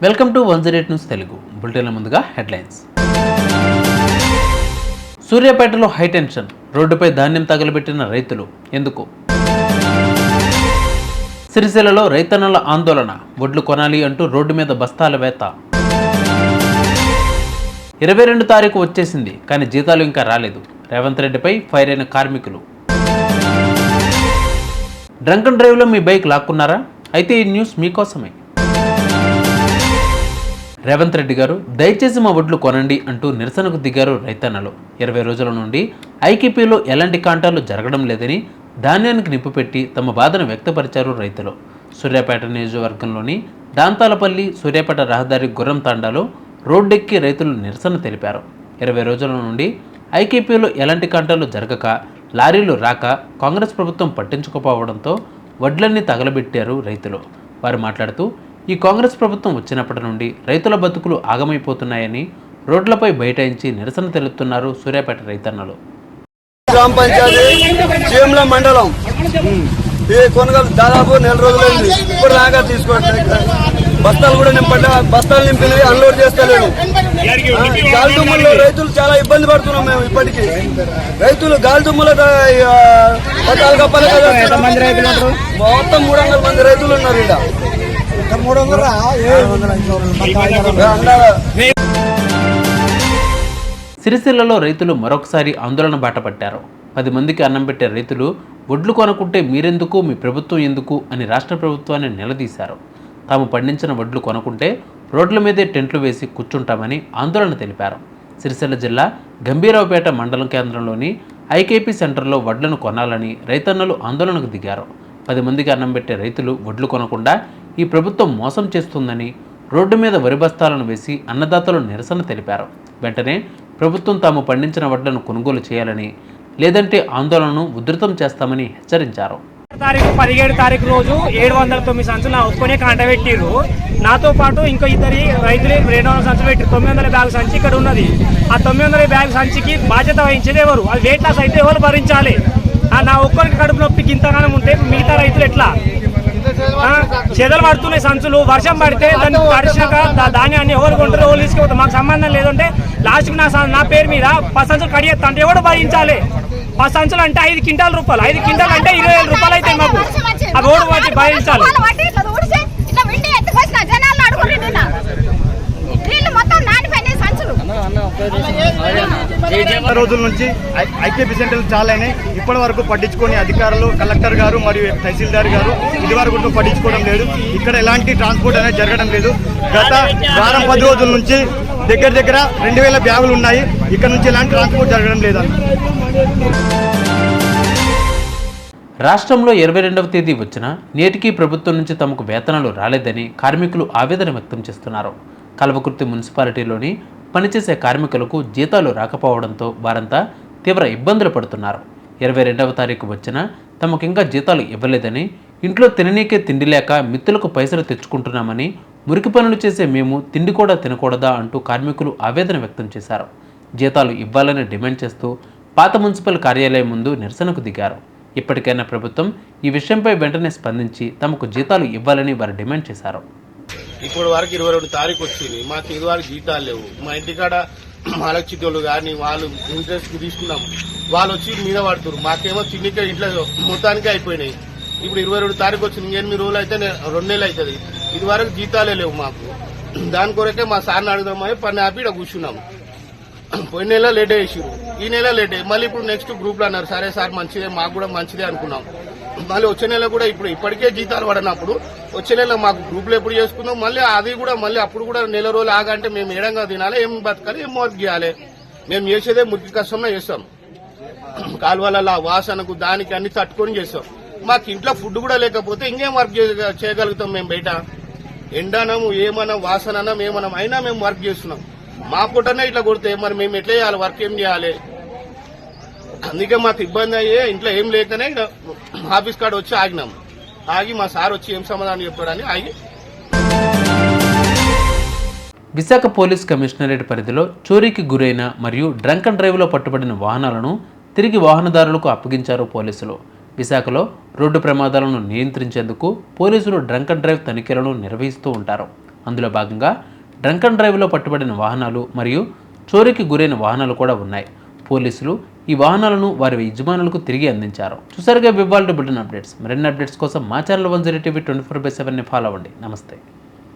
Welcome to 108 news Telugu బులెటిన్ల ముందుగా headlines. సూర్యాపేటలో high tension, రోడ్డుపై ధాన్యం తగలబెట్టిన రైతులు ఎందుకు? సిరిసిల్లలో రైతన్నల ఆందోళన, వడ్లు కొనాలి అంటూ రోడ్డు మీద బస్తాల వేత. 22 తారీఖు వచ్చేసింది కానీ జీతాలు ఇంకా రాలేదు. రేవంత్ రెడ్డిపై ఫైర్ అయిన కార్మికులు. డ్రంక్ అండ్ డ్రైవ్లో మీ బైక్ లాక్కున్నారా? అయితే ఈ న్యూస్ మీకోసమే. రేవంత్ రెడ్డి గారు దయచేసి మా వడ్లు కొనండి అంటూ నిరసనకు దిగారు రైతన్నలు. 20 రోజుల నుండి ఐకేపీలో ఎలాంటి కాంటాలు జరగడం లేదని ధాన్యానికి నిప్పు పెట్టి తమ బాధను వ్యక్తపరిచారు రైతులు. సూర్యాపేట నియోజకవర్గంలోని దాంతాలపల్లి సూర్యాపేట రహదారి గుర్రం తాండాలో రోడ్డెక్కి రైతులు నిరసన తెలిపారు. 20 రోజుల నుండి ఐకేపీలో ఎలాంటి కాంటాలు జరగక, లారీలు రాక కాంగ్రెస్ ప్రభుత్వం పట్టించుకోకపోవడంతో వడ్లన్నీ తగలబెట్టారు రైతులు. వారు మాట్లాడుతూ, ఈ కాంగ్రెస్ ప్రభుత్వం వచ్చినప్పటి నుండి రైతుల బతుకులు ఆగమైపోతున్నాయని రోడ్లపై బైఠాయించి నిరసన తెలుపుతున్నారు సూర్యాపేట రైతన్నలు. గ్రామ పంచాయతీ జీఎంల మండలం ఈ కొనగలు దాదాపు 4 రోజులైంది. ఇప్పుడు దాకా తీసుకోవట్లేదు. బస్తాలు కూడా బస్తాలు నింపినవి అన్లోడ్ చేస్తలేము. గాలిదుమ్ముల్లో రైతులు చాలా ఇబ్బంది పడుతున్నాం. మేము ఇప్పటికీ రైతులు గాలిదుమ్ముల పట్టాలు కప్పాలి కదా. మొత్తం 300 మంది రైతులు ఉన్నారు. సిరిసిల్లలో రైతులు మరొకసారి ఆందోళన బాటపట్టారు. 10 మందికి అన్నం పెట్టే రైతులు వడ్లు కొనుక్కుంటే మీరెందుకు, మీ ప్రభుత్వం ఎందుకు అని రాష్ట్ర ప్రభుత్వాన్ని నిలదీశారు. తాము పండించిన వడ్లు కొనుక్కుంటే రోడ్ల మీదే టెంట్లు వేసి కూర్చుంటామని ఆందోళన తెలిపారు. సిరిసిల్ల జిల్లా గంభీరావుపేట మండలం కేంద్రంలోని ఐకేపీ సెంటర్లో వడ్లను కొనాలని రైతన్నలు ఆందోళనకు దిగారు. 10 మందికి అన్నం పెట్టే రైతులు వడ్లు కొనకుండా ఈ ప్రభుత్వం మోసం చేస్తుందని రోడ్డు మీద వరి బస్తాలను వేసి అన్నదాతలు నిరసన తెలిపారు. వెంటనే ప్రభుత్వం తాము పండించిన వడ్లను కొనుగోలు చేయాలని, లేదంటే ఆందోళనను ఉధృతం చేస్తామని హెచ్చరించారు. 17 తారీఖు రోజు 709 సంచులు నా ఒప్పుకునే కాంట పెట్టిర్రు. నాతో పాటు ఇంకో ఇద్దరి రైతులు 200 సంచులు పెట్టి 900 బ్యాగ్ సంచి ఇక్కడ ఉన్నది. ఆ 900 బ్యాగ్ సంచికి బాధ్యత వహించేది ఎవరు? అది వెయిట్ లాస్ అయితే ఎవరు భరించాలి? నా ఒక్కరికి కడుపు నొప్పికి ఇంతగానం ఉంటే మిగతా రైతులు ఎట్లా? చెదలు పడుతున్నాయి సంచులు. వర్షం పడితే దాన్ని తడిచాక ధాన్యాన్ని ఎవరు కొంటారు, ఎవరు తీసుకుపోతారు? మాకు సంబంధం లేదంటే లాస్ట్కి నా పేరు మీద 10 సంచులు కడిగేస్తా అంటే ఎవరు భరించాలి? 10 సంచులు అంటే 5 క్వింటాల రూపాయలు, 5 క్వింటాలు అంటే 20,000 రూపాయలు అయితే మాకు ఆ రోడ్డు వాటి భరించాలి. రోజుల నుంచి ఐకేపీ సెంటర్లు చాలా అయినాయి. ఇప్పటి వరకు పట్టించుకొని అధికారులు, కలెక్టర్ గారు మరియు తహసీల్దార్ గారు ఇది వరకు పట్టించుకోవడం లేదు. ఇక్కడ ఎలాంటి ట్రాన్స్పోర్ట్ అనేది జరగడం లేదు. గత వారం 10 రోజుల నుంచి దగ్గర 2000 బ్యాగులు ఉన్నాయి. ఇక్కడ నుంచి ఎలాంటి ట్రాన్స్పోర్ట్ జరగడం లేదన్న. రాష్ట్రంలో 22వ తేదీ వచ్చినా నేటికి ప్రభుత్వం నుంచి తమకు వేతనాలు రాలేదని కార్మికులు ఆవేదన వ్యక్తం చేస్తున్నారు. కల్వకుర్తి మున్సిపాలిటీలోని పనిచేసే కార్మికులకు జీతాలు రాకపోవడంతో వారంతా తీవ్ర ఇబ్బందులు పడుతున్నారు. 22వ తారీఖు వచ్చినా తమకింకా జీతాలు ఇవ్వలేదని, ఇంట్లో తిననీకే తిండి లేక మిత్తులకు పైసలు తెచ్చుకుంటున్నామని, మురికి పనులు చేసే మేము తిండి కూడా తినకూడదా అంటూ కార్మికులు ఆవేదన వ్యక్తం చేశారు. జీతాలు ఇవ్వాలని డిమాండ్ చేస్తూ పాత మున్సిపల్ కార్యాలయం ముందు నిరసనకు దిగారు. ఇప్పటికైనా ప్రభుత్వం ఈ విషయంపై వెంటనే స్పందించి తమకు జీతాలు ఇవ్వాలని వారు డిమాండ్ చేశారు. ఇప్పుడు వరకు 22 తారీఖు వచ్చింది, మాకు ఇది వరకు జీతాలు లేవు. మా ఇంటికాడ మాలక్షితులు కానీ వాళ్ళు ఇంట్రెస్ట్ తీసుకున్నాం, వాళ్ళు వచ్చి మీద పడుతున్నారు. మాకేమో తిండికే ఇంట్లో మొత్తానికే అయిపోయినాయి. ఇప్పుడు 22 తారీఖు వచ్చింది, 8 రోజులు అయితే 2 నెలలు అవుతుంది. ఇది వరకు జీతాలే లేవు మాకు. దాని కొరకే మా సార్ని అడుగుదామని పని ఆపి ఇక్కడ కూర్చున్నాము. పోయిన నెల లేట్ వేసారు, ఈ నెల లేట్. మళ్ళీ ఇప్పుడు నెక్స్ట్ గ్రూప్లో అన్నారు, సరే సార్ మంచిదే, మాకు కూడా మంచిదే అనుకున్నాం. మళ్ళీ వచ్చే నెల కూడా ఇప్పటికే జీతాలు పడినప్పుడు వచ్చే నెల మాకు గ్రూప్లో ఎప్పుడు చేసుకున్నాం. మళ్ళీ అది కూడా మళ్ళీ అప్పుడు కూడా నెల రోజులు ఆగంటే మేము ఏడంగా తినాలి, ఏం బతకాలి, ఏం వర్క్ చేయాలి? మేము చేసేదే మురికి కష్టంగా చేస్తాం. కాలువల వాసనకు దానికి అన్ని తట్టుకొని చేస్తాం. మాకు ఇంట్లో ఫుడ్ కూడా లేకపోతే ఇంకేం వర్క్ చేయగలుగుతాం? మేము బయట ఎండనము ఏమన్నా వాసననం ఏమన్నా అయినా మేము వర్క్ చేస్తున్నాం. మా పూటనే ఇట్లా కొడితే మరి మేము ఎట్లా చేయాలి? వర్క్ ఏం చేయాలి? అందుకే మాకు ఇబ్బంది అయ్యే ఇంట్లో ఏం లేకనే ఆఫీస్ కాడ వచ్చి ఆగినాం. ఆగి మా సార్ వచ్చి ఏం సమాధానం చెప్తాడని ఆగి. విశాఖ పోలీస్ కమిషనరేట్ పరిధిలో చోరీకి గురైన మరియు డ్రంక్ అండ్ డ్రైవ్లో పట్టుబడిన వాహనాలను తిరిగి వాహనదారులకు అప్పగించారు పోలీసులు. విశాఖలో రోడ్డు ప్రమాదాలను నియంత్రించేందుకు పోలీసులు డ్రంక్ అండ్ డ్రైవ్ తనిఖీలను నిర్వహిస్తూ ఉంటారు. అందులో భాగంగా డ్రంక్ అండ్ డ్రైవ్లో పట్టుబడిన వాహనాలు మరియు చోరీకి గురైన వాహనాలు కూడా ఉన్నాయి. పోలీసులు ఈ వాహనాలను వారి యజమానులకు తిరిగి అందించారు. చూసారుగా బిబ్బాల్ టు బులెటిన్ అప్డేట్స్. మరిన్ని అప్డేట్స్ కోసం మా ఛానల్ 1 TV 24/7 ఫాలో అవ్వండి. నమస్తే.